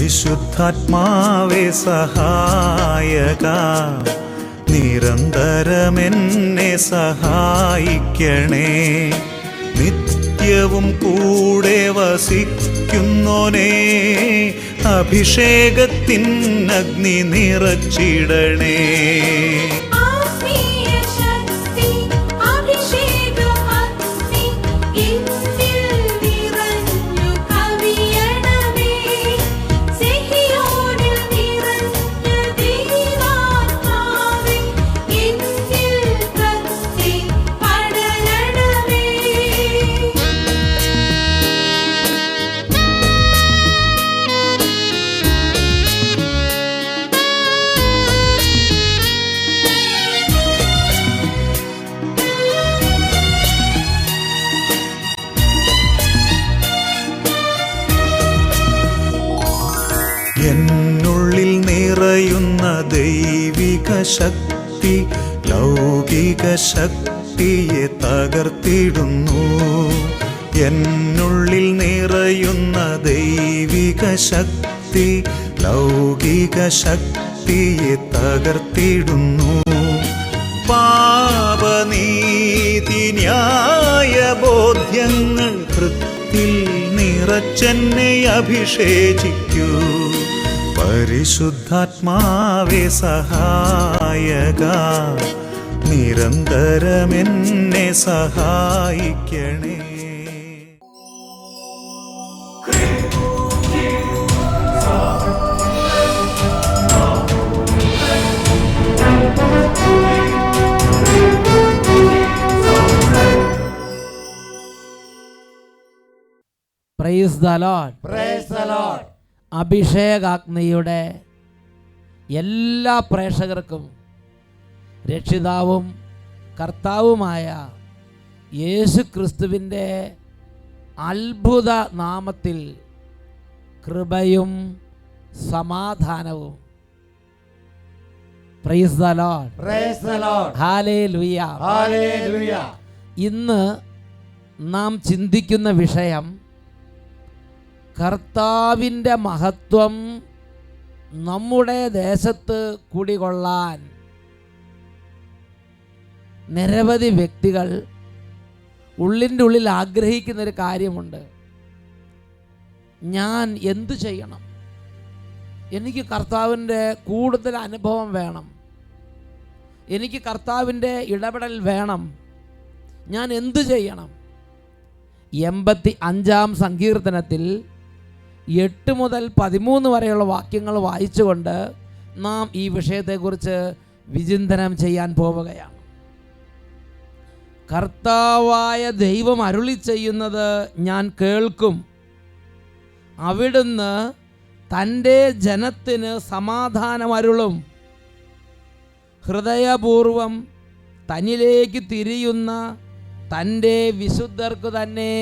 പരിശുദ്ധാത്മാവേ സഹായക, നിരന്തരമെന്നെ സഹായിക്കണേ. നിത്യവും കൂടെ വസിക്കുന്നോനേ, അഭിഷേകത്തിൻ അഗ്നി നിറച്ചിടണേ. എന്നുള്ളിൽ നിറയുന്ന ദൈവിക ശക്തി ലൗകിക ശക്തിയെ തകർത്തിടുന്നു. എന്നുള്ളിൽ നിറയുന്ന ദൈവിക ശക്തി ലൗകിക ശക്തിയെ തകർത്തിടുന്നു. പാപനീതി ന്യായ ബോധ്യങ്ങൾ ഹൃത്തിൽ നിറച്ചെന്നെ അഭിഷേചിക്കൂ. പരിശുദ്ധാത്മാവേ സഹായക, നിരന്തരമെന്നെ സഹായിക്കണേ. Praise the Lord. Praise the Lord. അഭിഷേകാഗ്നിയുടെ എല്ലാ പ്രേക്ഷകർക്കും രക്ഷിതാവും കർത്താവുമായ യേശു ക്രിസ്തുവിൻ്റെ അത്ഭുത നാമത്തിൽ കൃപയും സമാധാനവും. Price the Lord. Praise the Lord. Hallelujah. Hallelujah. ഇന്ന് നാം ചിന്തിക്കുന്ന വിഷയം കർത്താവിൻ്റെ മഹത്വം നമ്മുടെ ദേശത്ത് കുടികൊള്ളാൻ നിരവധി വ്യക്തികൾ ഉള്ളിൻ്റെ ഉള്ളിൽ ആഗ്രഹിക്കുന്നൊരു കാര്യമുണ്ട്. ഞാൻ എന്തു ചെയ്യണം? എനിക്ക് കർത്താവിൻ്റെ കൂടുതൽ അനുഭവം വേണം, എനിക്ക് കർത്താവിൻ്റെ ഇടപെടൽ വേണം, ഞാൻ എന്തു ചെയ്യണം? 85-ാം സങ്കീർത്തനത്തിൽ 8 മുതൽ 13 വരെയുള്ള വാക്യങ്ങൾ വായിച്ചുകൊണ്ട് നാം ഈ വിഷയത്തെക്കുറിച്ച് വിചിന്തനം ചെയ്യാൻ പോവുകയാണ്. കർത്താവായ ദൈവം അരുളി ചെയ്യുന്നത് ഞാൻ കേൾക്കും, അവിടുന്ന് തൻ്റെ ജനത്തിന് സമാധാനമരുളും. ഹൃദയപൂർവം തന്നിലേക്ക് തിരിയുന്ന തൻ്റെ വിശുദ്ധർക്ക് തന്നെ.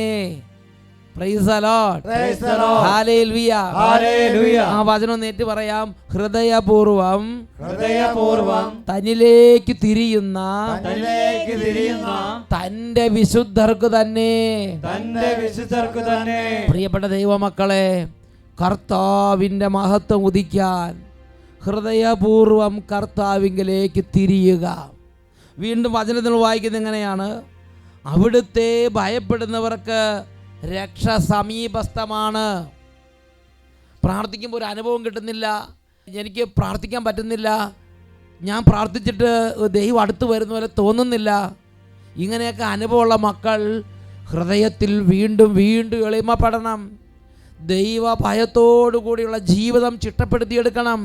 Price the Lord. Praise the Lord. Hallelujah. Hallelujah. ആ വചനം നേരിട്ട് പറയാം. ഹൃദയപൂർവം തന്നിലേക്ക് തിരിയുന്ന തൻ്റെ വിശുദ്ധർക്ക് തന്നെ. പ്രിയപ്പെട്ട ദൈവമക്കളെ, കർത്താവിൻ്റെ മഹത്വം ഉദിക്കാൻ ഹൃദയപൂർവം കർത്താവിങ്കിലേക്ക് തിരിയുക. വീണ്ടും വചനത്തിൽ വായിക്കുന്നത് എങ്ങനെയാണ്? അവിടുത്തെ ഭയപ്പെടുന്നവർക്ക് രക്ഷ സമീപസ്ഥമാണ്. പ്രാർത്ഥിക്കുമ്പോൾ ഒരു അനുഭവം കിട്ടുന്നില്ല, എനിക്ക് പ്രാർത്ഥിക്കാൻ പറ്റുന്നില്ല, ഞാൻ പ്രാർത്ഥിച്ചിട്ട് ദൈവം അടുത്ത് വരുന്ന പോലെ തോന്നുന്നില്ല. ഇങ്ങനെയൊക്കെ അനുഭവമുള്ള മക്കൾ ഹൃദയത്തിൽ വീണ്ടും വീണ്ടും എളിമപ്പെടണം. ദൈവഭയത്തോടു കൂടിയുള്ള ജീവിതം ചിട്ടപ്പെടുത്തിയെടുക്കണം.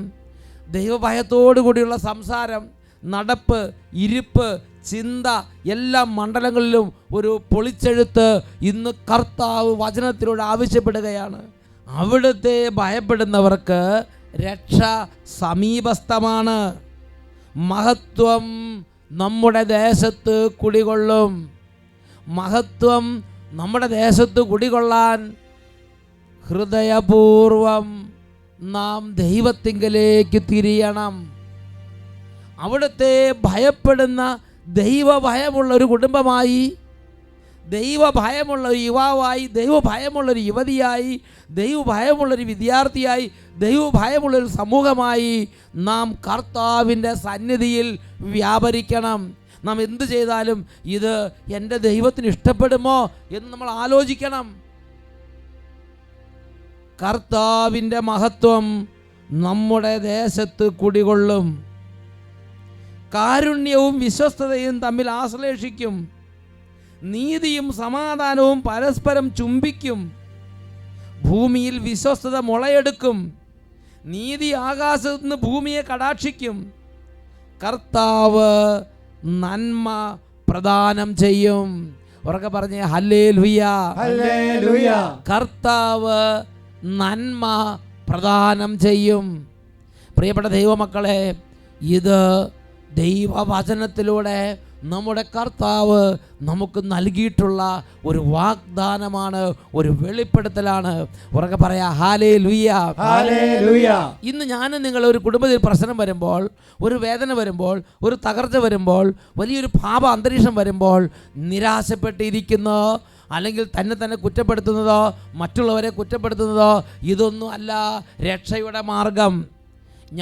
ദൈവഭയത്തോടു കൂടിയുള്ള സംസാരം, നടപ്പ്, ഇരിപ്പ്, ചിന്ത, എല്ലാ മണ്ഡലങ്ങളിലും ഒരു പൊളിച്ചെഴുത്ത് ഇന്ന് കർത്താവ് വചനത്തിലൂടെ ആവശ്യപ്പെടുകയാണ്. അവിടുത്തെ ഭയപ്പെടുന്നവർക്ക് രക്ഷ സമീപസ്ഥമാണ്. മഹത്വം നമ്മുടെ ദേശത്ത് കുടികൊള്ളും. മഹത്വം നമ്മുടെ ദേശത്ത് കുടികൊള്ളാൻ ഹൃദയപൂർവം നാം ദൈവത്തിങ്കലേക്ക് തിരിയണം. അവിടുത്തെ ഭയപ്പെടുന്ന ദൈവഭയമുള്ള ഒരു കുടുംബമായി ദൈവഭയമുള്ള ഒരു യുവാവായി, ദൈവഭയമുള്ളൊരു യുവതിയായി, ദൈവഭയമുള്ളൊരു വിദ്യാർത്ഥിയായി, ദൈവഭയമുള്ളൊരു സമൂഹമായി നാം കർത്താവിൻ്റെ സന്നിധിയിൽ വ്യാപരിക്കണം. നാം എന്ത് ചെയ്താലും ഇത് എൻ്റെ ദൈവത്തിന് ഇഷ്ടപ്പെടുമോ എന്ന് നമ്മൾ ആലോചിക്കണം. കർത്താവിൻ്റെ മഹത്വം നമ്മുടെ ദേശത്ത് കുടികൊള്ളും. കാരുണ്യവും വിശ്വസ്തതയും തമ്മിൽ ആശ്ലേഷിക്കും. നീതിയും സമാധാനവും പരസ്പരം ചുംബിക്കും. ഭൂമിയിൽ വിശ്വസ്തത മുളയെടുക്കും. നീതി ആകാശത്ത് നിന്ന് ഭൂമിയെ കടാക്ഷിക്കും. കർത്താവ് നന്മ പ്രദാനം ചെയ്യും. ഉറക്കെ പറഞ്ഞേ ഹല്ലേലൂയ, ഹല്ലേലൂയ. കർത്താവ് നന്മ പ്രദാനം ചെയ്യും. പ്രിയപ്പെട്ട ദൈവമക്കളെ, ഇത് ദൈവവചനത്തിലൂടെ നമ്മുടെ കർത്താവ് നമുക്ക് നൽകിയിട്ടുള്ള ഒരു വാഗ്ദാനമാണ്, ഒരു വെളിപ്പെടുത്തലാണ്. ഉറക്കെ പറയാ ഹല്ലേലൂയ, ഹല്ലേലൂയ. ഇന്ന് ഞാനും നിങ്ങൾ ഒരു കുടുംബത്തിൽ പ്രശ്നം വരുമ്പോൾ, ഒരു വേദന വരുമ്പോൾ, ഒരു തകർച്ച വരുമ്പോൾ, വലിയൊരു പാപ അന്തരീക്ഷം വരുമ്പോൾ നിരാശപ്പെട്ടിരിക്കുന്നോ അല്ലെങ്കിൽ തന്നെ കുറ്റപ്പെടുത്തുന്നതോ മറ്റുള്ളവരെ കുറ്റപ്പെടുത്തുന്നതോ ഇതൊന്നും അല്ല രക്ഷയുടെ മാർഗം.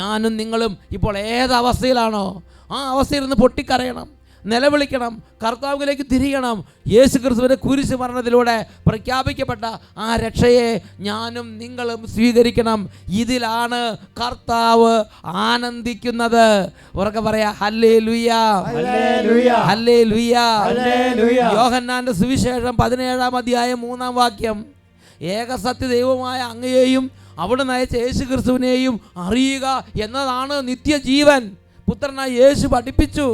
ഞാനും നിങ്ങളും ഇപ്പോൾ ഏതവസ്ഥയിലാണോ ആ അവസ്ഥയിൽ നിന്ന് പൊട്ടിക്കരയണം, നിലവിളിക്കണം, കർത്താവിലേക്ക് തിരിയണം. യേശു ക്രിസ്തുവിന്റെ കുരിശ് മരണത്തിലൂടെ പ്രഖ്യാപിക്കപ്പെട്ട ആ രക്ഷയെ ഞാനും നിങ്ങളും സ്വീകരിക്കണം. ഇതിലാണ് കർത്താവ് ആനന്ദിക്കുന്നത്. ഉറക്കെ പറയാ ഹല്ലേലൂയ, ഹല്ലേലൂയ, ഹല്ലേലൂയ, ഹല്ലേലൂയ. യോഹന്നാന്റെ സുവിശേഷം 17-ാം അധ്യായം 3-ാം വാക്യം, ഏകസത്യ ദൈവമായ അങ്ങയെയും അവിടുന്ന് അയച്ച യേശു ക്രിസ്തുവിനെയും അറിയുക എന്നതാണ് നിത്യജീവൻ. പുത്രനായ യേശു പഠിപ്പിച്ചു.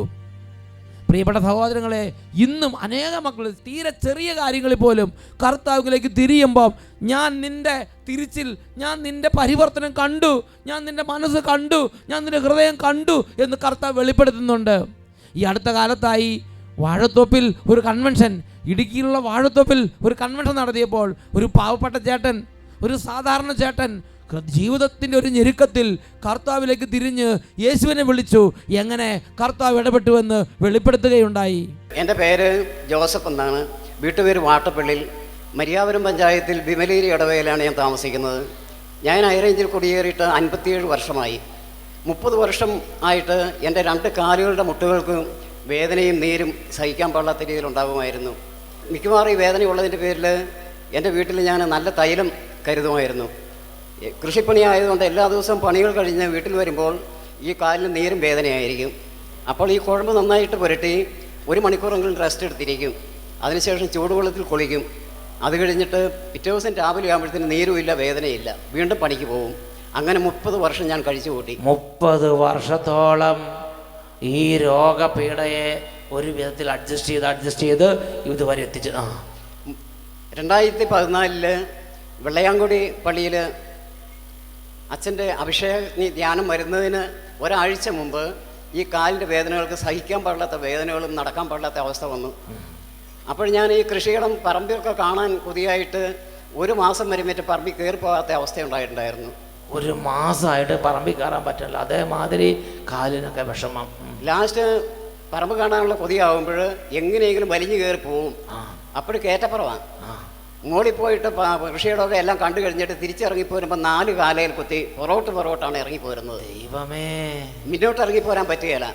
പ്രിയപ്പെട്ട സഹോദരങ്ങളെ, ഇന്നും അനേക മക്കൾ തീരെ ചെറിയ കാര്യങ്ങളിൽ പോലും കർത്താവിലേക്ക് തിരിയുമ്പം ഞാൻ നിൻ്റെ തിരിച്ചിൽ, ഞാൻ നിൻ്റെ പരിവർത്തനം കണ്ടു, ഞാൻ നിൻ്റെ മനസ്സ് കണ്ടു, ഞാൻ നിൻ്റെ ഹൃദയം കണ്ടു എന്ന് കർത്താവ് വെളിപ്പെടുത്തുന്നുണ്ട്. ഈ അടുത്ത കാലത്തായി വാഴത്തോപ്പിൽ ഒരു കൺവെൻഷൻ, ഇടുക്കിയിലുള്ള വാഴത്തോപ്പിൽ ഒരു കൺവെൻഷൻ നടത്തിയപ്പോൾ ഒരു പാവപ്പെട്ട ചേട്ടൻ, ഒരു സാധാരണ ചേട്ടൻ ജീവിതത്തിൻ്റെ ഒരു ഞെരുക്കത്തിൽ കർത്താവിലേക്ക് തിരിഞ്ഞ് യേശുവിനെ വിളിച്ചു. എങ്ങനെ കർത്താവ് ഇടപെട്ടുവെന്ന് വെളിപ്പെടുത്തുകയുണ്ടായി. എൻ്റെ പേര് ജോസഫ് എന്നാണ്. വീട്ടുപേര് വാട്ടപ്പള്ളിയിൽ, മരിയാപുരം പഞ്ചായത്തിൽ വിമലേരി ഇടവകയിലാണ് ഞാൻ താമസിക്കുന്നത്. ഞാൻ ഹൈറേഞ്ചിൽ കുടിയേറിയിട്ട് 57 വർഷമായി. 30 വർഷം ആയിട്ട് എൻ്റെ 2 കാലുകളുടെ മുട്ടുകൾക്ക് വേദനയും നീരും സഹിക്കാൻ പാടില്ലാത്ത രീതിയിലുണ്ടാകുമായിരുന്നു. മിക്കവാറും ഈ വേദനയുള്ളതിൻ്റെ പേരിൽ എൻ്റെ വീട്ടിൽ ഞാൻ നല്ല തൈലം കരുതുമായിരുന്നു. കൃഷിപ്പണി ആയതുകൊണ്ട് എല്ലാ ദിവസവും പണികൾ കഴിഞ്ഞ് വീട്ടിൽ വരുമ്പോൾ ഈ കാലിന് നീരും വേദനയായിരിക്കും. അപ്പോൾ ഈ കുഴമ്പ് നന്നായിട്ട് പുരട്ടി 1 മണിക്കൂറെങ്കിലും റെസ്റ്റ് എടുത്തിരിക്കും. അതിനുശേഷം ചൂടുവെള്ളത്തിൽ കുളിക്കും. അത് കഴിഞ്ഞിട്ട് പിറ്റേ ദിവസം രാവിലെ ആകുമ്പോഴത്തേന് നീരുമില്ല, വേദനയില്ല, വീണ്ടും പണിക്ക് പോകും. അങ്ങനെ 30 വർഷം ഞാൻ കഴിച്ചു കൂട്ടി. 30 വർഷത്തോളം ഈ രോഗപീഠയെ ഒരു വിധത്തിൽ അഡ്ജസ്റ്റ് ചെയ്ത് ഇതുവരെ എത്തിച്ചു. 2014 വെള്ളയാങ്കുടി പള്ളിയിൽ അച്ഛൻ്റെ അഭിഷേക ധ്യാനം വരുന്നതിന് ഒരാഴ്ച മുമ്പ് ഈ കാലിൻ്റെ വേദനകൾക്ക് സഹിക്കാൻ പാടില്ലാത്ത വേദനകളും നടക്കാൻ പാടില്ലാത്ത അവസ്ഥ വന്നു. അപ്പോൾ ഞാൻ ഈ കൃഷിയിടം പറമ്പിലൊക്കെ കാണാൻ കൊതിയായിട്ട് 1 മാസം വരുമ്പേറ്റ് പറമ്പിൽ കയറി പോകാത്ത അവസ്ഥയുണ്ടായിട്ടുണ്ടായിരുന്നു. 1 മാസമായിട്ട് പറമ്പിൽ കയറാൻ പറ്റില്ല, അതേമാതിരി കാലിനൊക്കെ വിഷമം. ലാസ്റ്റ് പറമ്പ് കാണാനുള്ള കൊതിയാവുമ്പോൾ എങ്ങനെയെങ്കിലും വലിഞ്ഞു കയറി പോവും. അപ്പോൾ കയറ്റപ്പുറമാണ്. മോളിൽ പോയിട്ട് കൃഷിയിടമൊക്കെ എല്ലാം കണ്ടു കഴിഞ്ഞിട്ട് തിരിച്ചിറങ്ങിപ്പോരുമ്പോൾ 4 കാലയിൽ കുത്തി പുറകോട്ടാണ് ഇറങ്ങിപ്പോരുന്നത്. ദൈവമേ, മുന്നോട്ട് ഇറങ്ങിപ്പോരാൻ പറ്റുകയില്ല.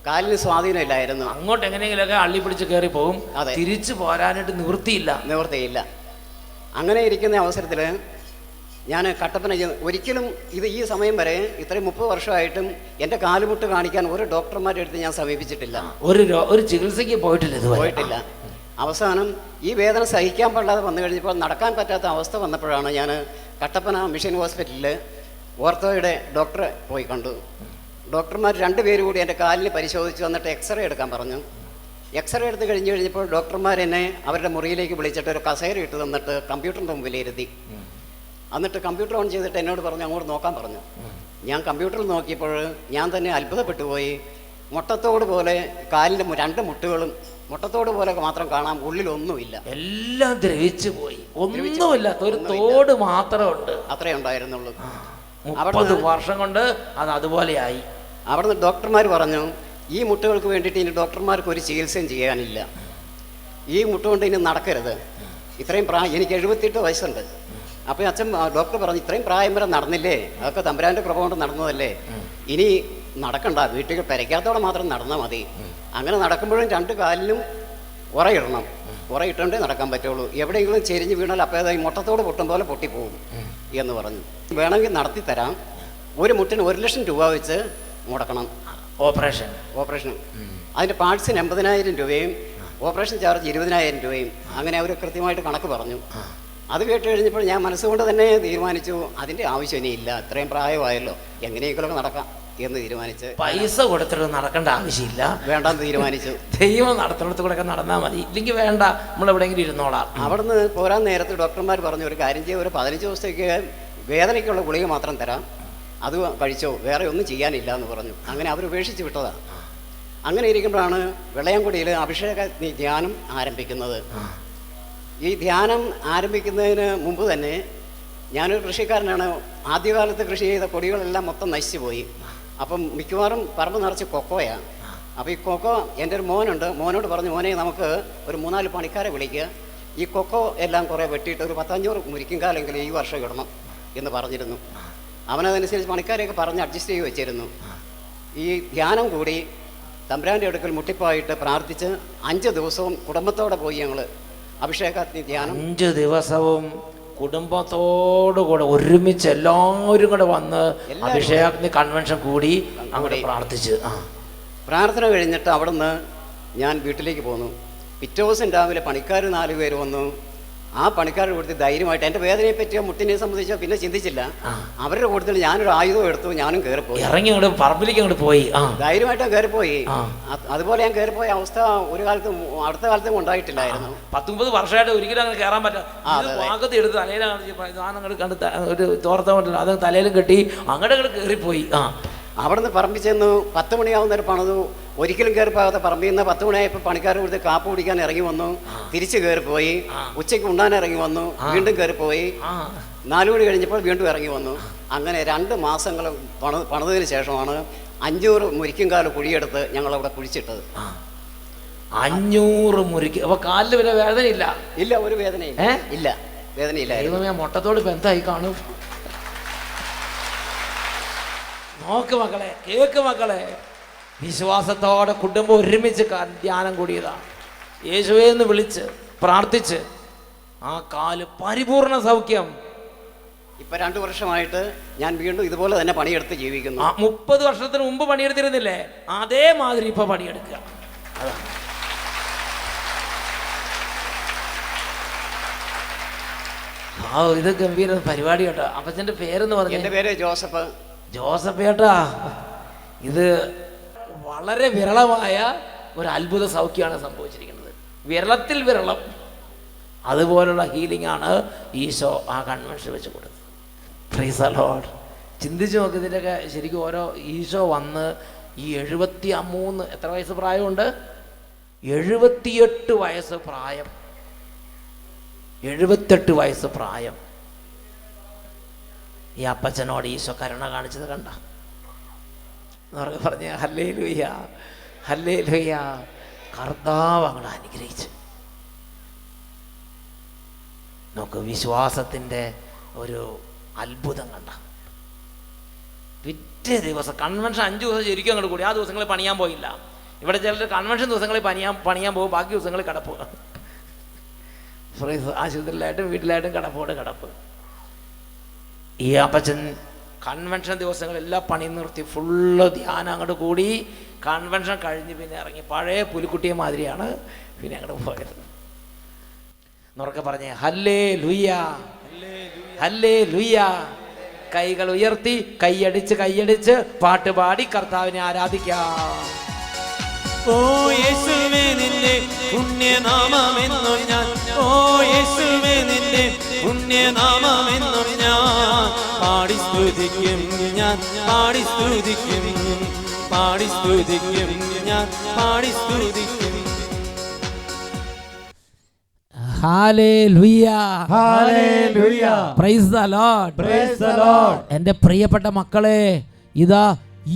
കാലിന് സ്വാധീനമില്ലായിരുന്നു. അങ്ങോട്ട് എങ്ങനെയെങ്കിലുമൊക്കെ അള്ളി പിടിച്ച് കയറി പോകും. അതെ, തിരിച്ചു പോരാനായിട്ട് നിവൃത്തിയില്ല. അങ്ങനെ ഇരിക്കുന്ന അവസരത്തിൽ ഞാൻ കട്ടപ്പന ഒരിക്കലും ഈ സമയം വരെ ഇത്രയും 30 വർഷമായിട്ടും എൻ്റെ കാലുമുട്ട് കാണിക്കാൻ ഒരു ഡോക്ടർമാരുടെ അടുത്ത് ഞാൻ സമീപിച്ചിട്ടില്ല, ഒരു ചികിത്സയ്ക്ക് പോയിട്ടില്ല. അവസാനം ഈ വേദന സഹിക്കാൻ പാടില്ലാതെ വന്നു കഴിഞ്ഞപ്പോൾ നടക്കാൻ പറ്റാത്ത അവസ്ഥ വന്നപ്പോഴാണ് ഞാൻ കട്ടപ്പന മിഷൻ ഹോസ്പിറ്റലിൽ ഓർത്തോയുടെ ഡോക്ടറെ പോയി കണ്ടു. ഡോക്ടർമാർ 2 പേര് കൂടി എൻ്റെ കാലിന് പരിശോധിച്ച് വന്നിട്ട് എക്സ്റേ എടുക്കാൻ പറഞ്ഞു. എക്സ്റേ എടുത്ത് കഴിഞ്ഞപ്പോൾ ഡോക്ടർമാർ എന്നെ അവരുടെ മുറിയിലേക്ക് വിളിച്ചിട്ട് ഒരു കസേര ഇട്ട് തന്നിട്ട് കമ്പ്യൂട്ടറിൻ്റെ മുമ്പിൽ ഇരുത്തി. എന്നിട്ട് കമ്പ്യൂട്ടർ ഓൺ ചെയ്തിട്ട് എന്നോട് പറഞ്ഞു അങ്ങോട്ട് നോക്കാൻ പറഞ്ഞു. ഞാൻ കമ്പ്യൂട്ടറിൽ നോക്കിയപ്പോൾ ഞാൻ തന്നെ അത്ഭുതപ്പെട്ടു പോയി. മുട്ടത്തോട് പോലെ കാലിൻ്റെ 2 മുട്ടുകളും മുട്ടത്തോട് പോലെ മാത്രം കാണാം, ഉള്ളിലൊന്നുമില്ല, എല്ലാം ദ്രവിച്ചു പോയി, ഒന്നുമില്ല, ഒരു തോട് മാത്രമുണ്ട്, അത്രേ ഉണ്ടായിരുന്നുള്ളൂ. 30 വർഷം കൊണ്ട് അത് അതുപോലെയായി. അവിടുന്ന് ഡോക്ടർമാർ പറഞ്ഞു ഈ മുട്ടുകൾക്ക് വേണ്ടിയിട്ട് ഇനി ഡോക്ടർമാർക്ക് ഒരു ചികിത്സയും ചെയ്യാനില്ല, ഈ മുട്ടുകൊണ്ട് ഇനി നടക്കരുത്, ഇത്രയും പ്രായം, എനിക്ക് 78 വയസ്സുണ്ട്. അപ്പോൾ അച്ഛൻ ഡോക്ടർ പറഞ്ഞു, ഇത്രയും പ്രായം വരെ നടന്നില്ലേ, അതൊക്കെ തമ്പുരാൻ്റെ കൃപ കൊണ്ട് നടന്നതല്ലേ, ഇനി നടക്കണ്ട, വീട്ടിൽ പെരയ്ക്കാത്തോടെ മാത്രം നടന്നാൽ മതി. അങ്ങനെ നടക്കുമ്പോഴും 2 കാലിലും ഉറയിടണം, ഉറയിട്ടേ നടക്കാൻ പറ്റുള്ളൂ. എവിടെയെങ്കിലും ചെരിഞ്ഞ് വീണാൽ അപ്പോൾ അതായി മുട്ടത്തോട് പൊട്ടും പോലെ പൊട്ടിപ്പോകും എന്ന് പറഞ്ഞു. വേണമെങ്കിൽ നടത്തി തരാം, ഒരു മുട്ടിന് 1 ലക്ഷം രൂപ വെച്ച് മുടക്കണം ഓപ്പറേഷൻ. അതിൻ്റെ പാർട്സിന് 80,000 രൂപയും ഓപ്പറേഷൻ ചാർജ് 20,000 രൂപയും. അങ്ങനെ അവർ കൃത്യമായിട്ട് കണക്ക് പറഞ്ഞു. അത് കേട്ട് കഴിഞ്ഞപ്പോൾ ഞാൻ മനസ്സുകൊണ്ട് തന്നെ തീരുമാനിച്ചു, അതിൻ്റെ ആവശ്യം ഇനിയില്ല, ഇത്രയും പ്രായമായല്ലോ, എങ്ങനെയെങ്കിലും നടക്കാം എന്ന് തീരുമാനിച്ച് പൈസ കൊടുത്തിട്ട് നടക്കേണ്ട ആവശ്യമില്ല, വേണ്ടെന്ന് തീരുമാനിച്ചു. ദൈവം നടത്തുന്നിടത്ത് കൂടെ നടന്നാൽ മതി, ഇല്ലെങ്കിൽ വേണ്ട, നമ്മൾ എവിടെയെങ്കിലും ഇരുന്നോളാം. അവിടുന്ന് പോരാൻ നേരത്ത് ഡോക്ടർമാർ പറഞ്ഞു, ഒരു കാര്യം ചെയ്യുക, ഒരു 15 ദിവസത്തേക്ക് വേദനയ്ക്കുള്ള ഗുളിക മാത്രം തരാം, അത് കഴിച്ചോ, വേറെ ഒന്നും ചെയ്യാനില്ല എന്ന് പറഞ്ഞു. അങ്ങനെ അവർ ഉപേക്ഷിച്ച് വിട്ടതാണ്. അങ്ങനെ ഇരിക്കുമ്പോഴാണ് വെള്ളയാംകുടിയിൽ അഭിഷേക ധ്യാനം ആരംഭിക്കുന്നത്. ഈ ധ്യാനം ആരംഭിക്കുന്നതിന് മുമ്പ് തന്നെ ഞാനൊരു കൃഷിക്കാരനാണ്. ആദ്യകാലത്ത് കൃഷി ചെയ്ത കൊടികളെല്ലാം മൊത്തം നശിച്ചു പോയി. അപ്പം മിക്കവാറും പറമ്പ് നിറച്ച് കൊക്കോയാണ്. അപ്പോൾ ഈ കൊക്കോ, എൻ്റെ ഒരു മോനുണ്ട്, മോനോട് പറഞ്ഞു, മോനെ നമുക്ക് ഒരു 3-4 പണിക്കാരെ വിളിക്കുക, ഈ കൊക്കോ എല്ലാം കുറേ വെട്ടിയിട്ട് ഒരു 10-500 മുരിക്കുംകാലെങ്കിലും ഈ വർഷം ഇടണം എന്ന് പറഞ്ഞിരുന്നു. അവനതനുസരിച്ച് പണിക്കാരെയൊക്കെ പറഞ്ഞ് അഡ്ജസ്റ്റ് ചെയ്ത് വെച്ചിരുന്നു. ഈ ധ്യാനം കൂടി തമ്പുരാൻ്റെ അടുക്കൽ മുട്ടിപ്പായിട്ട് പ്രാർത്ഥിച്ച് 5 ദിവസവും കുടുംബത്തോടെ പോയി ഞങ്ങൾ അഭിഷേകാഗ്നി ധ്യാനം. 5 ദിവസവും കുടുംബത്തോടുകൂടെ ഒരുമിച്ച് എല്ലാവരും കൂടെ വന്ന് അഭിഷേകാഗ്നി കൺവെൻഷൻ കൂടി അങ്ങോട്ട് പ്രാർത്ഥിച്ച് പ്രാർത്ഥന കഴിഞ്ഞിട്ട് അവിടുന്ന് ഞാൻ വീട്ടിലേക്ക് പോന്നു. പിറ്റേ ദിവസം രാവിലെ പണിക്കാർ 4 പേര് വന്നു. ആ പണിക്കാരുടെ കൂടുതൽ ധൈര്യമായിട്ട് എൻ്റെ വേദനയെ പറ്റിയോ മുട്ടിനെ സംബന്ധിച്ചോ പിന്നെ ചിന്തിച്ചില്ല. അവരുടെ കൂടുതൽ ഞാനൊരു ആയുധം എടുത്തു, ഞാനും കയറിപ്പോയി, ഇറങ്ങി പറമ്പിലേക്ക് അങ്ങോട്ട് പോയി, ധൈര്യമായിട്ട് കയറിപ്പോയി. അതുപോലെ ഞാൻ കയറിപ്പോയ അവസ്ഥ ഒരു കാലത്തും അടുത്ത കാലത്തും ഉണ്ടായിട്ടില്ലായിരുന്നു. 19 വർഷമായിട്ട് ഒരിക്കലും അങ്ങനെ കയറാൻ പറ്റാത്ത എടുത്ത് തലയിലാണ് കണ്ട് ഒരു തോർത്തമുണ്ടല്ലോ, അത് തലയിലും കെട്ടി അങ്ങോട്ട് കയറിപ്പോയി. അവിടുന്ന് പറമ്പിൽ ചെന്നു 10 മണിയാവുന്നൊരു പണിതു. ഒരിക്കലും കയറിപ്പോകാത്ത പറമ്പിൽ നിന്ന് 10 മണിയായപ്പോൾ പണിക്കാർ കൊടുത്ത് കാപ്പ് കുടിക്കാൻ ഇറങ്ങി വന്നു, തിരിച്ച് കയറിപ്പോയി. ഉച്ചയ്ക്ക് ഉണ്ണാൻ ഇറങ്ങി വന്നു, വീണ്ടും കയറിപ്പോയി. 4 മണി കഴിഞ്ഞപ്പോൾ വീണ്ടും ഇറങ്ങി വന്നു. അങ്ങനെ 2 മാസങ്ങൾ പണിതതിന് ശേഷമാണ് 500 മുരിക്കുംകാല് കുഴിയെടുത്ത് ഞങ്ങളവിടെ കുഴിച്ചിട്ടത്. 500 മുരിക്ക്. അപ്പോൾ കാലിൽ വരെ വേദനയില്ല? ഇല്ല, ഒരു വേദനയില്ല. ഇല്ല, വേദനയില്ല. മുട്ടത്തോട് ബന്ധമായി കാണും. നോക്ക് മക്കളെ, കേക്ക് മക്കളെ, വിശ്വാസത്തോടെ കുടുംബം ഒരുമിച്ച് ധ്യാനം കൂടിയതാണ്. യേശുവേ എന്ന് വിളിച്ച് പ്രാർത്ഥിച്ച് ആ കാല് പരിപൂർണ സൗഖ്യം. ഇപ്പൊ 2 വർഷമായിട്ട് ഞാൻ വീണ്ടും ഇതുപോലെ തന്നെ പണിയെടുത്ത് ജീവിക്കുന്നു. 30 വർഷത്തിന് മുമ്പ് പണിയെടുത്തിരുന്നില്ലേ, അതേമാതിരി ഇപ്പൊ പണിയെടുക്കുക. ഇത് ഗംഭീര പരിപാടി കേട്ടോ. അപ്പച്ചന്റെ പേരെന്ന് പറഞ്ഞു? എന്റെ പേര് ജോസഫ്. ജോസഫ് ഏട്ടാ, ഇത് വളരെ വിരളമായ ഒരു അത്ഭുത സൗഖ്യമാണ് സംഭവിച്ചിരിക്കുന്നത്. വിരളത്തിൽ വിരളം. അതുപോലുള്ള ഹീലിംഗ് ആണ് ഈശോ ആ കൺവെൻഷൻ വെച്ച് കൊടുത്തത്. Praise the Lord. ചിന്തിച്ച് നോക്കി, ഇതിൻ്റെയൊക്കെ ശരിക്കും ഓരോ ഈശോ വന്ന് ഈ 73 എത്ര വയസ്സ് പ്രായമുണ്ട്? 78 വയസ്സ് പ്രായം. 78 വയസ്സ് പ്രായം. ഈ അപ്പച്ചനോട് ഈശോ കരുണ കാണിച്ചത് കണ്ട പറഞ്ഞ ഹല്ലേലൂയ, ഹല്ലേലൂയ. കർത്താവ് അങ്ങോട്ട് അനുഗ്രഹിച്ചു. നമുക്ക് വിശ്വാസത്തിൻ്റെ ഒരു അത്ഭുതം കണ്ട. പിറ്റേ ദിവസം കൺവെൻഷൻ 5 ദിവസം ശരിക്കും അങ്ങോട്ട് കൂടി. ആ ദിവസങ്ങളിൽ പണിയാൻ പോയില്ല. ഇവിടെ ചിലർ കൺവെൻഷൻ ദിവസങ്ങളിൽ പണിയാൻ പോകും, ബാക്കി ദിവസങ്ങളിൽ കിടപ്പ്. ആശുപത്രിയിലായിട്ടും വീട്ടിലായിട്ടും കിടപ്പ്. ഈ അപ്പച്ചൻ കൺവെൻഷൻ ദിവസങ്ങളെല്ലാം പണി നിർത്തി ഫുള്ള് ധ്യാനം അങ്ങോട്ട് കൂടി. കൺവെൻഷൻ കഴിഞ്ഞ് പിന്നെ ഇറങ്ങി പഴയ പുലിക്കുട്ടിയെ മാതിരിയാണ് പിന്നെ അങ്ങോട്ട് പോയത്. എന്നൊക്കെ പറഞ്ഞേ ഹല്ലേലൂയ, ഹല്ലേലൂയ. കൈകൾ ഉയർത്തി കൈയടിച്ച് പാട്ടുപാടി കർത്താവിനെ ആരാധിക്കാം. ഓ യേശുവേ നിന്റെ പുണ്യനാമമെന്നും ഞാൻ, ഓ യേശുവേ നിന്റെ പുണ്യനാമമെന്നും ഞാൻ പാടി സ്തുതിക്കും, ഞാൻ പാടി സ്തുതിക്കും, പാടി സ്തുതിക്കും, ഞാൻ പാടി സ്തുതിക്കും. Hallelujah, hallelujah. Praise the Lord, praise the Lord. എൻ്റെ പ്രിയപ്പെട്ട മക്കളെ, ഇതാ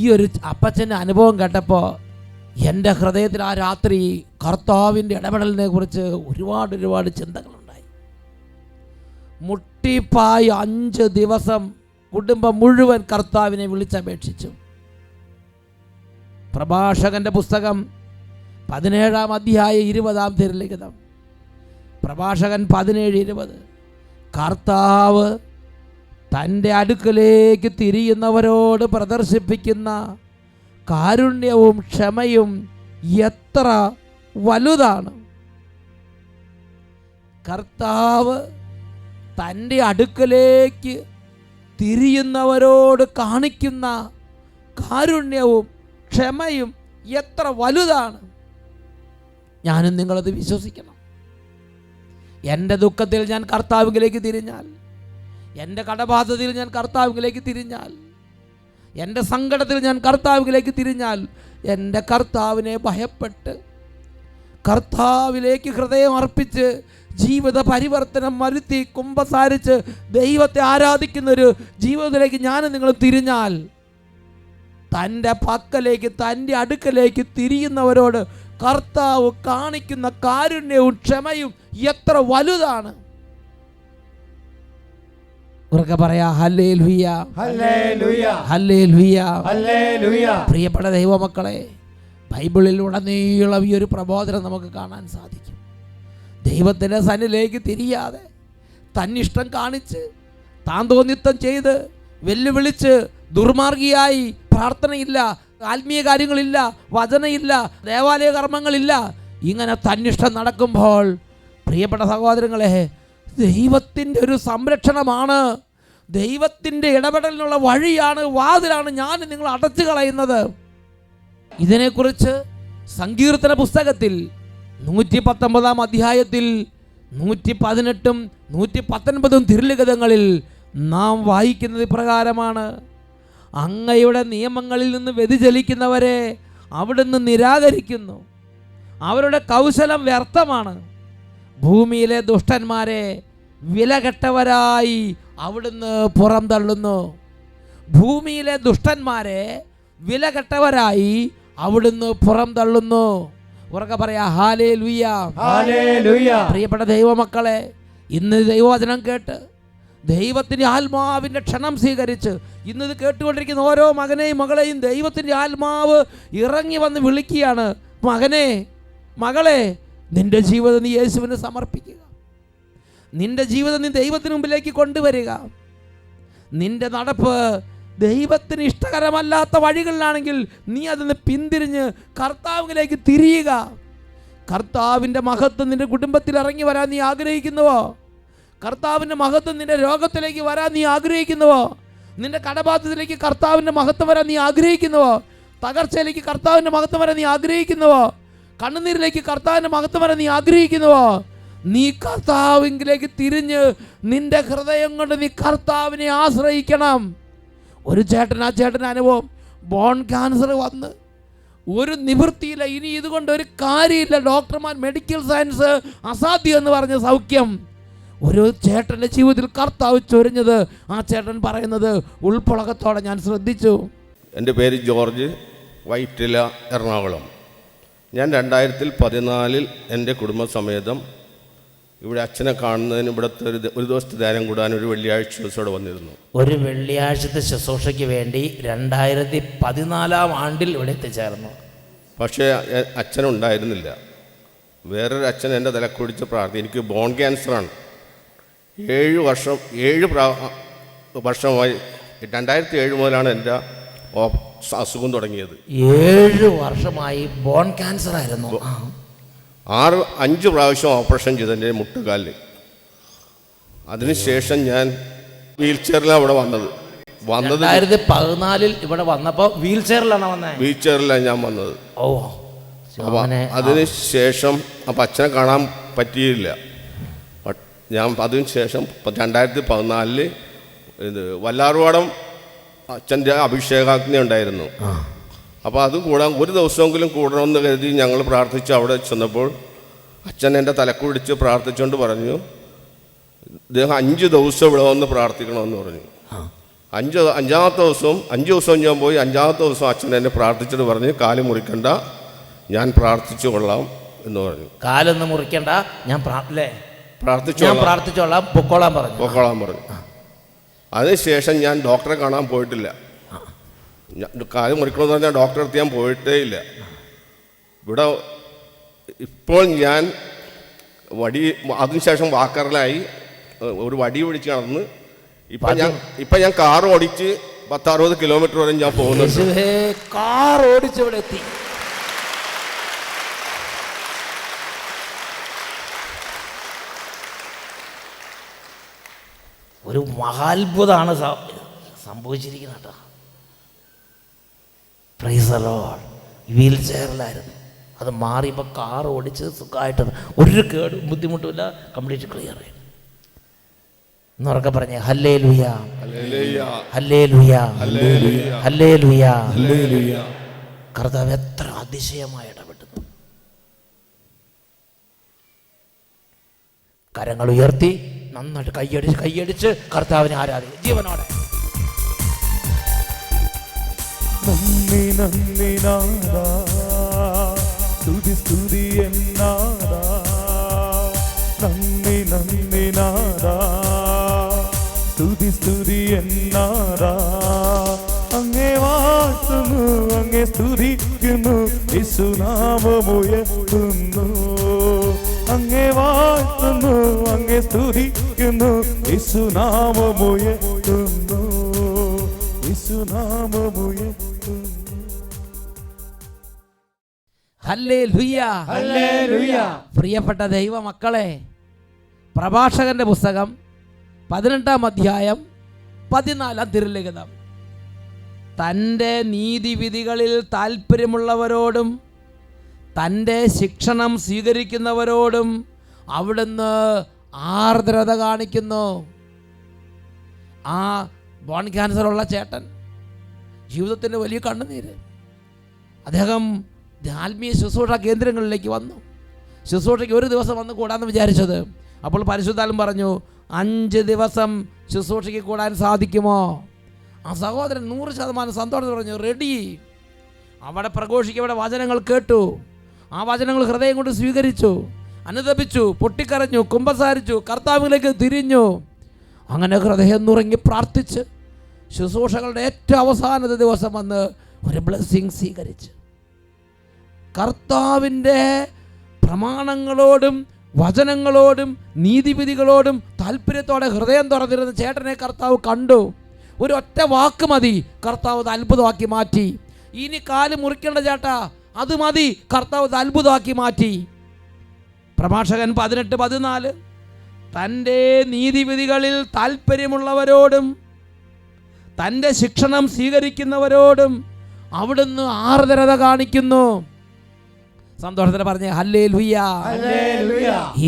ഈ ഒരു അപ്പച്ചൻ്റെ അനുഭവം കേട്ടപ്പോൾ എൻ്റെ ഹൃദയത്തിൽ ആ രാത്രി കർത്താവിൻ്റെ ഇടപെടലിനെ കുറിച്ച് ഒരുപാട് ചിന്തകളുണ്ടായി. മുട്ടിപ്പായി 5 ദിവസം കുടുംബം മുഴുവൻ കർത്താവിനെ വിളിച്ചപേക്ഷിച്ചു. പ്രഭാഷകന്റെ പുസ്തകം 17-ാം അധ്യായം 20-ാം തിരുലിഖിതം, പ്രഭാഷകൻ 17:20. കർത്താവ് തൻ്റെ അടുക്കലേക്ക് തിരിയുന്നവരോട് പ്രദർശിപ്പിക്കുന്ന കാരുണ്യവും ക്ഷമയും എത്ര വലുതാണ്. കർത്താവ് തൻ്റെ അടുക്കലേക്ക് തിരിയുന്നവരോട് കാണിക്കുന്ന കാരുണ്യവും ക്ഷമയും എത്ര വലുതാണ്. ഞാനും നിങ്ങളത് വിശ്വസിക്കണം. എൻ്റെ ദുഃഖത്തിൽ ഞാൻ കർത്താവിലേക്ക് തിരിഞ്ഞാൽ, എൻ്റെ കടബാധ്യതയിൽ ഞാൻ കർത്താവിലേക്ക് തിരിഞ്ഞാൽ, എൻ്റെ സങ്കടത്തിൽ ഞാൻ കർത്താവിലേക്ക് തിരിഞ്ഞാൽ, എൻ്റെ കർത്താവിനെ ഭയപ്പെട്ട് കർത്താവിലേക്ക് ഹൃദയം അർപ്പിച്ച് ജീവിത പരിവർത്തനം വരുത്തി കുമ്പസാരിച്ച് ദൈവത്തെ ആരാധിക്കുന്നൊരു ജീവിതത്തിലേക്ക് ഞാനും നിങ്ങൾ തിരിഞ്ഞാൽ, തൻ്റെ പക്കലേക്ക് തൻ്റെ അടുക്കലേക്ക് തിരിയുന്നവരോട് കർത്താവ് കാണിക്കുന്ന കാരുണ്യവും ക്ഷമയും എത്ര വലുതാണ്. ഉറക്കെ പറയാ ഹല്ലേലൂയ, ഹല്ലേലൂയ, ഹല്ലേലൂയ, ഹല്ലേലൂയ. പ്രിയപ്പെട്ട ദൈവമക്കളെ, ബൈബിളിലുടനീളം ഈ ഒരു പ്രബോധനം നമുക്ക് കാണാൻ സാധിക്കും. ദൈവത്തിൻ്റെ സന്നിധിയിലേക്ക് തിരിയാതെ തന്നിഷ്ടം കാണിച്ച് താൻ തോന്നിത്തം ചെയ്ത് വെല്ലുവിളിച്ച് ദുർമാർഗിയായി പ്രാർത്ഥനയില്ല, ആത്മീയ കാര്യങ്ങളില്ല, വചനമില്ല, ദേവാലയ കർമ്മങ്ങളില്ല, ഇങ്ങനെ തന്നിഷ്ടം നടക്കുമ്പോൾ പ്രിയപ്പെട്ട സഹോദരങ്ങളെ, ദൈവത്തിൻ്റെ ഒരു സംരക്ഷണമാണ്, ദൈവത്തിൻ്റെ ഇടപെടലിനുള്ള വഴിയാണ്, വാതിലാണ് ഞാൻ നിങ്ങൾ അടച്ചു കളയുന്നത്. ഇതിനെക്കുറിച്ച് സങ്കീർത്തന പുസ്തകത്തിൽ 119-ാം അധ്യായത്തിൽ 118-ഉം 119-ഉം തിരുലിഖിതങ്ങളിൽ നാം വായിക്കുന്നത് ഇപ്രകാരമാണ്: അങ്ങയുടെ നിയമങ്ങളിൽ നിന്ന് വ്യതിചലിക്കുന്നവരെ അവിടുന്ന് നിരാകരിക്കുന്നു, അവരുടെ കൗശലം വ്യർത്ഥമാണ്. ഭൂമിയിലെ ദുഷ്ടന്മാരെ വിലകെട്ടവരായി അവിടുന്ന് പുറംതള്ളുന്നു. ഭൂമിയിലെ ദുഷ്ടന്മാരെ വിലകെട്ടവരായി അവിടുന്ന് പുറംതള്ളുന്നു. ഉറക്കെ പറയാ ഹല്ലേലൂയ, ഹല്ലേലൂയ. പ്രിയപ്പെട്ട ദൈവമക്കളെ, ഇന്ന് ദൈവവചനം കേട്ട് ദൈവത്തിൻ്റെ ആത്മാവിൻ്റെ ക്ഷണം സ്വീകരിച്ച് ഇന്നത് കേട്ടുകൊണ്ടിരിക്കുന്ന ഓരോ മകനെയും മകളെയും ദൈവത്തിൻ്റെ ആത്മാവ് ഇറങ്ങി വന്ന് വിളിക്കുകയാണ്. മകനെ, മകളെ, നിന്റെ ജീവിതം നീ യേശുവിന് സമർപ്പിക്കുക. നിന്റെ ജീവിതം നീ ദൈവത്തിന് മുമ്പിലേക്ക് കൊണ്ടുവരിക. നിന്റെ നടപ്പ് ദൈവത്തിന് ഇഷ്ടകരമല്ലാത്ത വഴികളിലാണെങ്കിൽ നീ അതിന് പിന്തിരിഞ്ഞ് കർത്താവിലേക്ക് തിരിയുക. കർത്താവിൻ്റെ മഹത്വം നിന്റെ കുടുംബത്തിൽ ഇറങ്ങി വരാൻ നീ ആഗ്രഹിക്കുന്നുവോ? കർത്താവിൻ്റെ മഹത്വം നിന്റെ രോഗത്തിലേക്ക് വരാൻ നീ ആഗ്രഹിക്കുന്നുവോ? നിന്റെ കടബാധ്യതയിലേക്ക് കർത്താവിൻ്റെ മഹത്വം വരാൻ നീ ആഗ്രഹിക്കുന്നുവോ? തകർച്ചയിലേക്ക് കർത്താവിൻ്റെ മഹത്വം വരാൻ നീ ആഗ്രഹിക്കുന്നുവോ? കണ്ണുനീരിലേക്ക് കർത്താവിൻ്റെ മഹത്വം വരാൻ നീ ആഗ്രഹിക്കുന്നുവോ? നീ കർത്താവിലേക്ക് തിരിഞ്ഞ് നിന്റെ ഹൃദയം കൊണ്ട് നീ കർത്താവിനെ ആശ്രയിക്കണം. ഒരു ചേട്ടൻ, ആ ചേട്ടൻ്റെ അനുഭവം, ബോൺ ക്യാൻസർ വന്ന് ഒരു നിവൃത്തിയില്ല, ഇനി ഇതുകൊണ്ട് ഒരു കാര്യമില്ല, ഡോക്ടർമാർ മെഡിക്കൽ സയൻസ് അസാധ്യം എന്ന് പറഞ്ഞ സൗഖ്യം. ഒരു ചേട്ടൻ്റെ ജീവിതത്തിൽ കർത്താവ് ചൊരിഞ്ഞത്, ആ ചേട്ടൻ പറയുന്നത് ഉൾപ്പുളകത്തോടെ ഞാൻ ശ്രദ്ധിച്ചു. എൻ്റെ പേര് ജോർജ്, വൈറ്റില, എറണാകുളം. ഞാൻ 2014 എൻ്റെ കുടുംബസമേതം ഇവിടെ അച്ഛനെ കാണുന്നതിന് ഇവിടുത്തെ ഒരു ദിവസത്തെ ധ്യാനം കൂടാൻ ഒരു വെള്ളിയാഴ്ച ദിവസം ഇവിടെ വന്നിരുന്നു. ഒരു വെള്ളിയാഴ്ചത്തെ ശുശ്രൂഷയ്ക്ക് വേണ്ടി 2014-ാം ആണ്ടിൽ ഇവിടെ എത്തിച്ചേർന്നു. പക്ഷേ അച്ഛനുണ്ടായിരുന്നില്ല. വേറൊരു അച്ഛൻ എൻ്റെ തലക്കുടിച്ച് പ്രാർത്ഥന. എനിക്ക് ബോൺ ക്യാൻസറാണ്. 7 വർഷമായി 2007 മുതലാണ് എൻ്റെ അസുഖം തുടങ്ങിയത്. 7 വർഷമായി ബോൺ ക്യാൻസർ ആയിരുന്നു. 5 പ്രാവശ്യം ഓപ്പറേഷൻ ചെയ്തെൻ്റെ മുട്ടുകാലിൽ. അതിനുശേഷം ഞാൻ വീൽ ചെയറിലാണ് ഇവിടെ വന്നത്. 2014 ഇവിടെ വന്നപ്പോൾ വീൽ ചെയറിലാണ് വന്നത്. വീൽ ചെയറിലാണ് ഞാൻ വന്നത്. അപ്പോൾ അതിനുശേഷം അപ്പം അച്ഛനെ കാണാൻ പറ്റിയില്ല. ഞാൻ അതിനുശേഷം 2014 ഇത് വല്ലാർവാടം അച്ഛൻ്റെ അഭിഷേകാഗ്നി ഉണ്ടായിരുന്നു. അപ്പോൾ അത് കൂടാൻ ഒരു ദിവസമെങ്കിലും കൂടണമെന്ന് കരുതി ഞങ്ങൾ പ്രാർത്ഥിച്ച് അവിടെ ചെന്നപ്പോൾ അച്ഛൻ എൻ്റെ തലക്കുടിച്ച് പ്രാർത്ഥിച്ചുകൊണ്ട് പറഞ്ഞു, ഇദ്ദേഹം 5 ദിവസം ഇവിടെ വന്ന് പ്രാർത്ഥിക്കണമെന്ന് പറഞ്ഞു. 5 ദിവസം ഞാൻ പോയി. 5-ാമത്തെ ദിവസം അച്ഛൻ എന്നെ പ്രാർത്ഥിച്ചിട്ട് പറഞ്ഞ്, കാല് മുറിക്കണ്ട, ഞാൻ പ്രാർത്ഥിച്ചു കൊള്ളാം എന്ന് പറഞ്ഞു. കാലൊന്നും മുറിക്കണ്ട, ഞാൻ പ്രാർത്ഥിച്ചോളാം പൊക്കോളാൻ പറഞ്ഞു. അതിനുശേഷം ഞാൻ ഡോക്ടറെ കാണാൻ പോയിട്ടില്ല. കാല് മുറിക്കണമെന്ന് പറഞ്ഞാൽ ഡോക്ടറെ അടുത്ത് ഞാൻ പോയിട്ടേ ഇല്ല. ഇവിടെ ഇപ്പോൾ ഞാൻ അതിനുശേഷം വാക്കറിലായി ഒരു വടി പിടിച്ച് നടന്ന് ഇപ്പം ഞാൻ കാർ ഓടിച്ച് 10-60 കിലോമീറ്റർ വരെ ഞാൻ പോകുന്നുണ്ട്. കാർ ഓടിച്ച് ഇവിടെ എത്തി. ഒരു മഹാത്ഭുതമാണ് സംഭവിച്ചിരിക്കുന്നത് കേട്ടോ. Praise the Lord. വീൽ ചെയറിലായിരുന്നു, അത് മാറിയപ്പോൾ കാർ ഓടിച്ച് സുഖമായിട്ട് ഒരു കേടും ബുദ്ധിമുട്ടുമില്ല, കംപ്ലീറ്റ് ക്ലിയർ ആയി. എന്നുറക്കെ പറഞ്ഞേ ഹല്ലേലൂയ, ഹല്ലേലൂയ, ഹല്ലേലൂയ. കർത്താവ് എത്ര അതിശയമായി ഇടപെടുന്നു. കരങ്ങൾ ഉയർത്തി നന്നായിട്ട് കൈയടിച്ച് കർത്താവിനെ ആരാധിക്കും ജീവനോടെ. നന്ദി നന്ദി നാദാ, സ്തുതി സ്തുതി എന്നാദാ. നന്ദി നന്ദി നാദാ, സ്തുതി സ്തുതി എന്നാദാ. അങ്ങേ വാഴ്ത്തുന്നു, അങ്ങേ സ്തുതിക്കുന്നു, യേശുനാമമുയർത്തുന്നു. അങ്ങേ വാഴ്ത്തുന്നു, അങ്ങേ സ്തുതിക്കുന്നു, യേശുനാമമുയർത്തുന്നു, യേശുനാമമുയർത്തുന്നു. Hallelujah, hallelujah. പ്രിയപ്പെട്ട ദൈവമക്കളെ, പ്രഭാഷകന്റെ പുസ്തകം 18-ാം അധ്യായം 14-ാം തിരുലിഖിതം. തൻ്റെ നീതിവിധികളിൽ താല്പര്യമുള്ളവരോടും തൻ്റെ ശിക്ഷണം സ്വീകരിക്കുന്നവരോടും അവിടുന്ന് ആർദ്രത കാണിക്കുന്നു. ആ ബോൺ ക്യാൻസറുള്ള ചേട്ടൻ, ജീവിതത്തിൻ്റെ വലിയ കണ്ണുനീര്, അദ്ദേഹം ആത്മീയ ശുശ്രൂഷ കേന്ദ്രങ്ങളിലേക്ക് വന്നു. ശുശ്രൂഷയ്ക്ക് ഒരു ദിവസം വന്ന് കൂടാമെന്ന് വിചാരിച്ചത്. അപ്പോൾ പരിശുദ്ധാത്മാവ് പറഞ്ഞു, 5 ദിവസം ശുശ്രൂഷയ്ക്ക് കൂടാൻ സാധിക്കുമോ? ആ സഹോദരൻ 100% സന്തോഷം പറഞ്ഞു, റെഡി. അവിടെ പ്രഘോഷിക്കവിടെ വചനങ്ങൾ കേട്ടു, ആ വചനങ്ങൾ ഹൃദയം കൊണ്ട് സ്വീകരിച്ചു, അനുതപിച്ചു, പൊട്ടിക്കരഞ്ഞു, കുമ്പസാരിച്ചു, കർത്താവിലേക്ക് തിരിഞ്ഞു. അങ്ങനെ ഹൃദയം നുറങ്ങി പ്രാർത്ഥിച്ച് ശുശ്രൂഷകളുടെ ഏറ്റവും അവസാനത്തെ ദിവസം വന്ന് ഒരു ബ്ലെസ്സിങ് സ്വീകരിച്ച് കർത്താവിൻ്റെ പ്രമാണങ്ങളോടും വചനങ്ങളോടും നീതിവിധികളോടും താല്പര്യത്തോടെ ഹൃദയം തുറന്നിരുന്ന ചേട്ടനെ കർത്താവ് കണ്ടു. ഒരു ഒറ്റ വാക്ക് മതി, കർത്താവ് അത് അത്ഭുതമാക്കി മാറ്റി. ഇനി കാല് മുറിക്കേണ്ട ചേട്ടാ, അത് മതി, കർത്താവ് അത് അത്ഭുതമാക്കി മാറ്റി. പ്രഭാഷകൻ 18-14 തൻ്റെ നീതിവിധികളിൽ താല്പര്യമുള്ളവരോടും തൻ്റെ ശിക്ഷണം സ്വീകരിക്കുന്നവരോടും അവിടുന്ന് ആർദ്രത കാണിക്കുന്നു. സന്തോഷത്തിന് പറഞ്ഞേ ഹല്ലേലൂയ.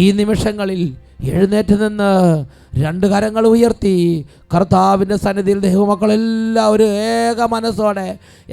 ഈ നിമിഷങ്ങളിൽ എഴുന്നേറ്റ് നിന്ന് 2 കരങ്ങൾ ഉയർത്തി കർത്താവിൻ്റെ സന്നിധിയിൽ ദൈവമക്കളെല്ലാവരും ഏക മനസ്സോടെ,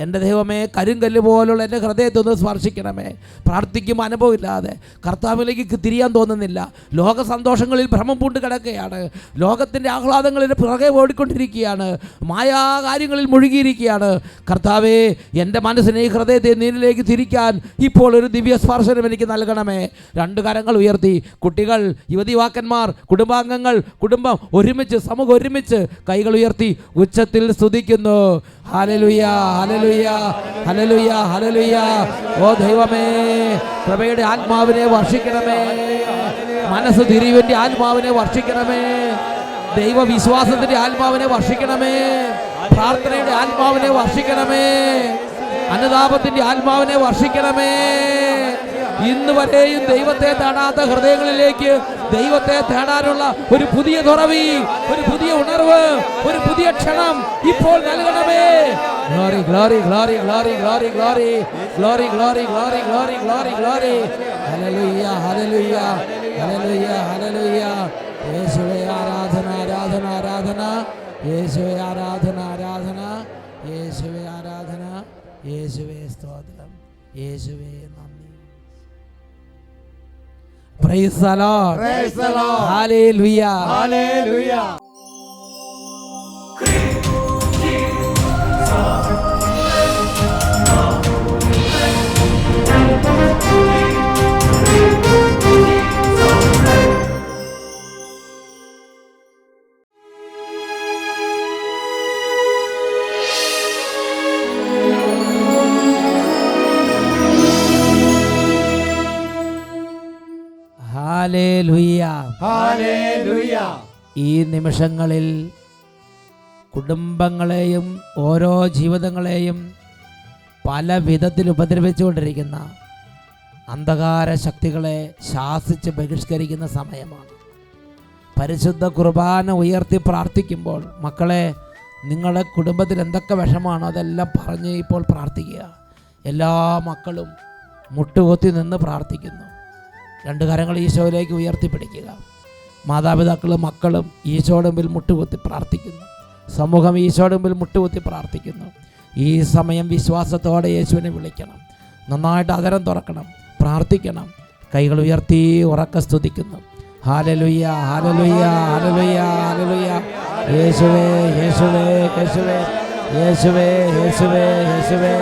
എൻ്റെ ദൈവമേ, കരിങ്കല്ല് പോലുള്ള എൻ്റെ ഹൃദയത്തെ ഒന്ന് സ്പർശിക്കണമേ. പ്രാർത്ഥിക്കുമ്പോൾ അനുഭവമില്ലാതെ കർത്താവിലേക്ക് തിരിയാൻ തോന്നുന്നില്ല. ലോക സന്തോഷങ്ങളിൽ ഭ്രമം പൂണ്ട് കിടക്കുകയാണ്, ലോകത്തിൻ്റെ ആഹ്ലാദങ്ങളിൽ പിറകെ ഓടിക്കൊണ്ടിരിക്കുകയാണ്, മായാ കാര്യങ്ങളിൽ മുഴുകിയിരിക്കുകയാണ്. കർത്താവേ, എൻ്റെ മനസ്സിനെ, ഈ ഹൃദയത്തെ നിന്നിലേക്ക് തിരിക്കാൻ ഇപ്പോൾ ഒരു ദിവ്യ സ്പർശനം എനിക്ക് നൽകണമേ. 2 കരങ്ങൾ ഉയർത്തി കുട്ടികൾ, യുവതിവാക്കന്മാർ, കുടുംബാംഗങ്ങൾ, കുടുംബം ഒരുമിച്ച്, സമൂഹം ഒരുമിച്ച് കൈകൾ ഉയർത്തി ഉച്ചത്തിൽ സ്തുതിക്കുന്നു. Hallelujah, hallelujah, hallelujah, hallelujah. ഓ ദൈവമേ, കൃപയുടെ ആത്മാവിനെ വർഷിക്കണമേ, മനസ്സ് തിരിവിൻ്റെ ആത്മാവിനെ വർഷിക്കണമേ, ദൈവവിശ്വാസത്തിൻ്റെ ആത്മാവിനെ വർഷിക്കണമേ, പ്രാർത്ഥനയുടെ ആത്മാവിനെ വർഷിക്കണമേ, അനുതാപത്തിൻ്റെ ആത്മാവിനെ വർഷിക്കണമേ. ഇന്ന് വരെയും ദൈവത്തെ തേടാത്ത ഹൃദയങ്ങളിലേക്ക് ദൈവത്തെ തേടാനുള്ള ഒരു പുതിയ തുറവി, ഒരു പുതിയ ഉണർവ്, ഒരു പുതിയ ക്ഷണം ഇപ്പോൾ നൽകണമേ. Glory, glory, glory, glory, glory, glory, glory, glory, glory, glory, glory, glory. Hallelujah, hallelujah, hallelujah, hallelujah. യേശുവേ ആരാധന, ആരാധന, ആരാധന. യേശുവേ ആരാധന, ആരാധന. യേശുവേ ആരാധന. യേശുവേ സ്തോത്രം. യേശുവേ നന്ദി. Praise the Lord. Praise the Lord. Hallelujah. Hallelujah. Hallelujah. Hallelujah. ഈ നിമിഷങ്ങളിൽ കുടുംബങ്ങളെയും ഓരോ ജീവിതങ്ങളെയും പല വിധത്തിൽ ഉപദ്രവിച്ചുകൊണ്ടിരിക്കുന്ന അന്ധകാര ശക്തികളെ ശാസിച്ച് ബഹിഷ്കരിക്കുന്ന സമയമാണ്. പരിശുദ്ധ കുർബാന ഉയർത്തി പ്രാർത്ഥിക്കുമ്പോൾ മക്കളെ, നിങ്ങളുടെ കുടുംബത്തിൽ എന്തൊക്കെ വിഷമാണോ അതെല്ലാം പറഞ്ഞ് ഇപ്പോൾ പ്രാർത്ഥിക്കുക. എല്ലാ മക്കളും മുട്ടുകൊത്തി നിന്ന് പ്രാർത്ഥിക്കുന്നു. രണ്ട് കരങ്ങൾ ഈശോയിലേക്ക് ഉയർത്തിപ്പിടിക്കുക. മാതാപിതാക്കളും മക്കളും ഈശോയുടെ മുമ്പിൽ മുട്ടുകുത്തി പ്രാർത്ഥിക്കുന്നു. സമൂഹം ഈശോയുടെ മുമ്പിൽ മുട്ടുകുത്തി പ്രാർത്ഥിക്കുന്നു. ഈ സമയം വിശ്വാസത്തോടെ യേശുവിനെ വിളിക്കണം. നന്നായിട്ട് അതരം തുറക്കണം, പ്രാർത്ഥിക്കണം. കൈകൾ ഉയർത്തി ഉറക്കെ സ്തുതിക്കുന്നു. Hallelujah, hallelujah, hallelujah, hallelujah. യേശുവേ, യേശുവേ, യേശുവേ, യേശുവേ, യേശുവേ, യേശുവേ.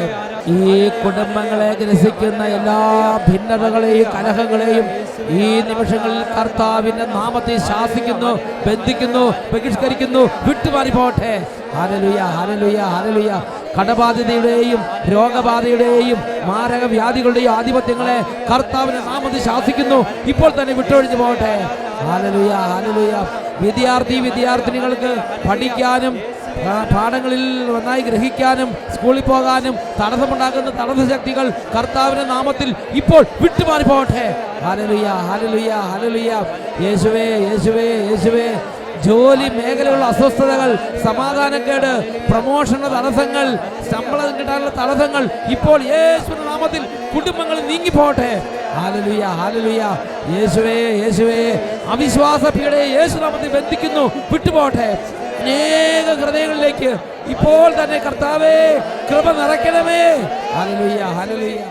ഈ കുടുംബങ്ങളെ ഗ്രസിക്കുന്ന എല്ലാ ഭിന്നതകളെയും കലഹങ്ങളെയും ഈ നിമിഷങ്ങളിൽ കർത്താവിന്റെ നാമത്തിൽ ശാസിക്കുന്നു, ബന്ധിക്കുന്നു, ബഹിഷ്കരിക്കുന്നു, വിട്ടുമാറി പോട്ടെ. Hallelujah, hallelujah, hallelujah. കടബാധ്യതയുടെയും രോഗബാധയുടെയും മാരകവ്യാധികളുടെയും ആധിപത്യങ്ങളെ കർത്താവിന്റെ നാമത്തിൽ ശാസിക്കുന്നു, ഇപ്പോൾ തന്നെ വിട്ടൊഴിഞ്ഞു പോകട്ടെ. Hallelujah, hallelujah. വിദ്യാർത്ഥിനികൾക്ക് പഠിക്കാനും പാഠങ്ങളിൽ നന്നായി ഗ്രഹിക്കാനും സ്കൂളിൽ പോകാനും തടസ്സമുണ്ടാക്കുന്ന തടസ്സശക്തികൾ കർത്താവിന്റെ നാമത്തിൽ ഇപ്പോൾ വിട്ടുമാറി പോകട്ടെ. Hallelujah, hallelujah, hallelujah. യേശുവേ, യേശുവേ, യേശുവേ. ജോലി മേഖലയുള്ള അസ്വസ്ഥതകൾ, സമാധാനക്കേട്, പ്രമോഷന്റെ തടസ്സങ്ങൾ, ശമ്പളം കിട്ടാനുള്ള തടസ്സങ്ങൾ ഇപ്പോൾ യേശുവിന്റെ നാമത്തിൽ കുടുംബങ്ങളിൽ നീങ്ങിപ്പോട്ടെ. Hallelujah, hallelujah. യേശുവേ, യേശുവേ. അവിശ്വാസ പീഡയെ യേശു നാമത്തിൽ ബന്ധിക്കുന്നു, വിട്ടുപോട്ടെ. അനേക ഹൃദയങ്ങളിലേക്ക് ഇപ്പോൾ തന്നെ കർത്താവേ കൃപ നിറയ്ക്കണമേ. Hallelujah, hallelujah.